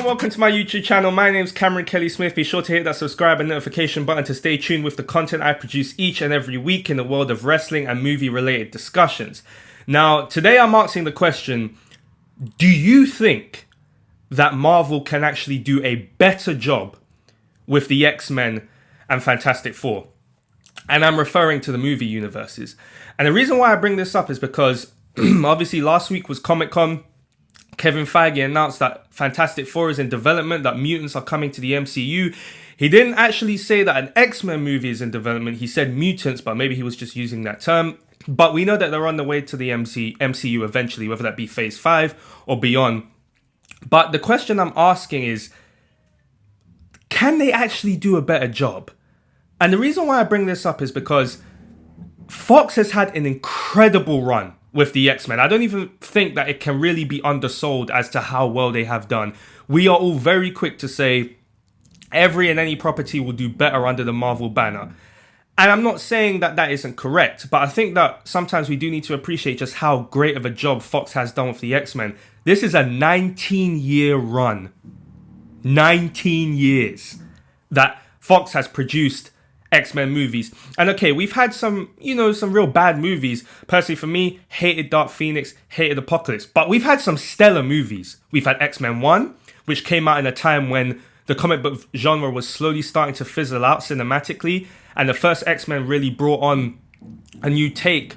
welcome to my YouTube channel. My name's Cameron Kelly Smith. Be sure to hit that subscribe and notification button to stay tuned with the content I produce each and every week in the world of wrestling and movie related discussions. Now, today I'm asking the question, do you think that Marvel can actually do a better job with the X-Men and Fantastic Four? And I'm referring to the movie universes. And the reason why I bring this up is because obviously last week was Comic-Con. Kevin Feige announced that Fantastic Four is in development, that mutants are coming to the MCU. He didn't actually say that an X-Men movie is in development. He said mutants, but maybe he was just using that term. But we know that they're on the way to the MCU eventually, whether that be Phase 5 or beyond. But the question I'm asking is, can they actually do a better job? And the reason why I bring this up is because Fox has had an incredible run with the X-Men. I don't even think that it can really be undersold as to how well they have done. We are all very quick to say every and any property will do better under the Marvel banner. And I'm not saying that that isn't correct, but I think that sometimes we do need to appreciate just how great of a job Fox has done with the X-Men. This is a 19-year run. 19 years that Fox has produced X-Men movies. And okay, we've had some real bad movies. Personally, for me, hated Dark Phoenix, hated Apocalypse. But we've had some stellar movies. We've had X-Men 1, which came out in a time when the comic book genre was slowly starting to fizzle out cinematically. And the first X-Men really brought on a new take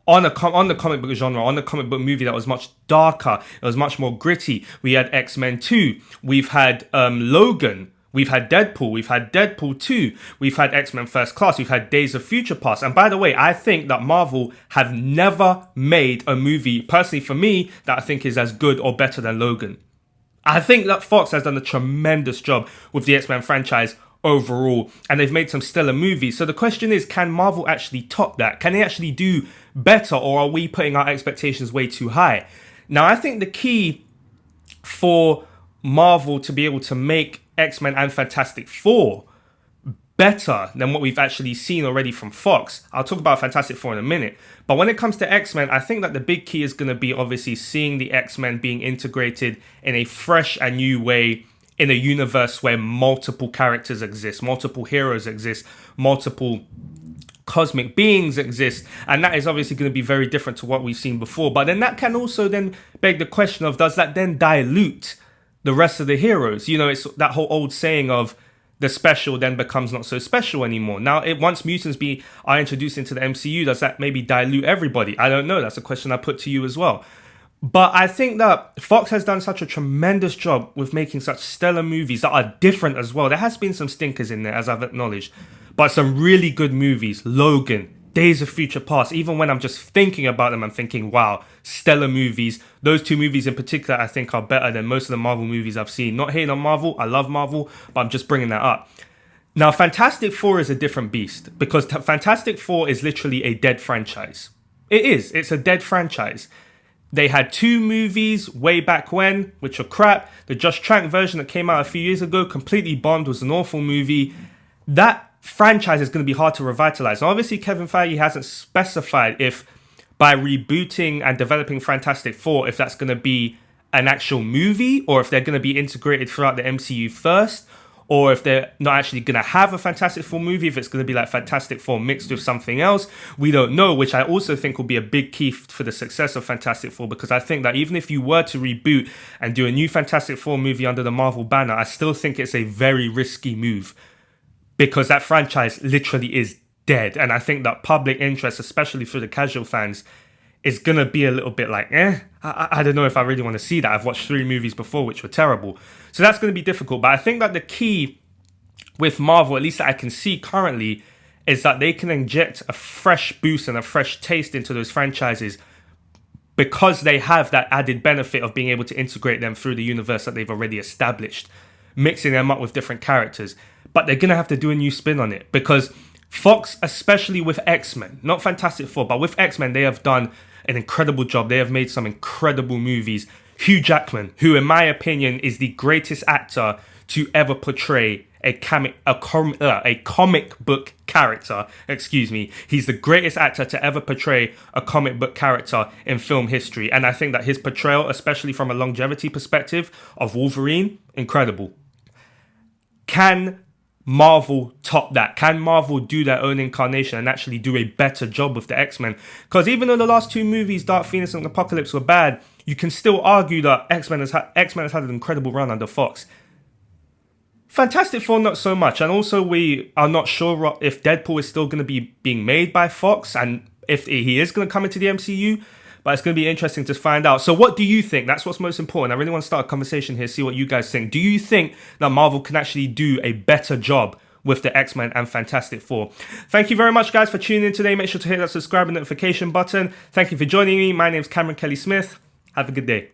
on the comic book genre, on the comic book movie that was much darker. It was much more gritty. We had X-Men 2. We've had Logan. We've had Deadpool. We've had Deadpool 2. We've had X-Men First Class. We've had Days of Future Past. And by the way, I think that Marvel have never made a movie, personally for me, that I think is as good or better than Logan. I think that Fox has done a tremendous job with the X-Men franchise overall. And they've made some stellar movies. So the question is, can Marvel actually top that? Can they actually do better? Or are we putting our expectations way too high? Now, I think the key for Marvel to be able to make X-Men and Fantastic Four better than what we've actually seen already from Fox. I'll talk about Fantastic Four in a minute. But when it comes to X-Men, I think that the big key is going to be obviously seeing the X-Men being integrated in a fresh and new way in a universe where multiple characters exist, multiple heroes exist, multiple cosmic beings exist, and that is obviously going to be very different to what we've seen before. But then that can also then beg the question of, does that then dilute the rest of the heroes? You know, it's that whole old saying of the special then becomes not so special anymore. Now, once mutants are introduced into the MCU, does that maybe dilute everybody? I don't know. That's a question I put to you as well. But I think that Fox has done such a tremendous job with making such stellar movies that are different as well. There has been some stinkers in there, as I've acknowledged, but some really good movies. Logan, Days of Future Past. Even when I'm just thinking about them, I'm thinking, wow, stellar movies. Those two movies in particular, I think, are better than most of the Marvel movies I've seen. Not hating on Marvel, I love Marvel, but I'm just bringing that up. Now, Fantastic Four is a different beast because Fantastic Four is literally a dead franchise. It is. It's a dead franchise. They had 2 movies way back when, which are crap. The Josh Trank version that came out a few years ago completely bombed, was an awful movie. That franchise is going to be hard to revitalize. Now, obviously, Kevin Feige hasn't specified if by rebooting and developing Fantastic Four, if that's going to be an actual movie or if they're going to be integrated throughout the MCU first, or if they're not actually going to have a Fantastic Four movie, if it's going to be like Fantastic Four mixed with something else. We don't know, which I also think will be a big key for the success of Fantastic Four, because I think that even if you were to reboot and do a new Fantastic Four movie under the Marvel banner, I still think it's a very risky move because that franchise literally is dead. And I think that public interest, especially for the casual fans, is going to be a little bit like, I don't know if I really want to see that. I've watched 3 movies before, which were terrible. So that's going to be difficult. But I think that the key with Marvel, at least that I can see currently, is that they can inject a fresh boost and a fresh taste into those franchises because they have that added benefit of being able to integrate them through the universe that they've already established, mixing them up with different characters. But they're going to have to do a new spin on it because Fox, especially with X-Men, not Fantastic Four, but with X-Men, they have done an incredible job. They have made some incredible movies. Hugh Jackman, who in my opinion is the greatest actor to ever portray a comic book character. Excuse me. He's the greatest actor to ever portray a comic book character in film history. And I think that his portrayal, especially from a longevity perspective of Wolverine, incredible. Can Marvel top that? Can Marvel do their own incarnation and actually do a better job with the X-Men? Because even though the last two movies, Dark Phoenix and Apocalypse, were bad, you can still argue that X-Men has had an incredible run under Fox. Fantastic Four, not so much. And also, we are not sure if Deadpool is still going to be being made by Fox and if he is going to come into the MCU. But it's going to be interesting to find out. So what do you think? That's what's most important. I really want to start a conversation here, see what you guys think. Do you think that Marvel can actually do a better job with the X-Men and Fantastic Four? Thank you very much, guys, for tuning in today. Make sure to hit that subscribe and notification button. Thank you for joining me. My name is Cameron Kelly Smith. Have a good day.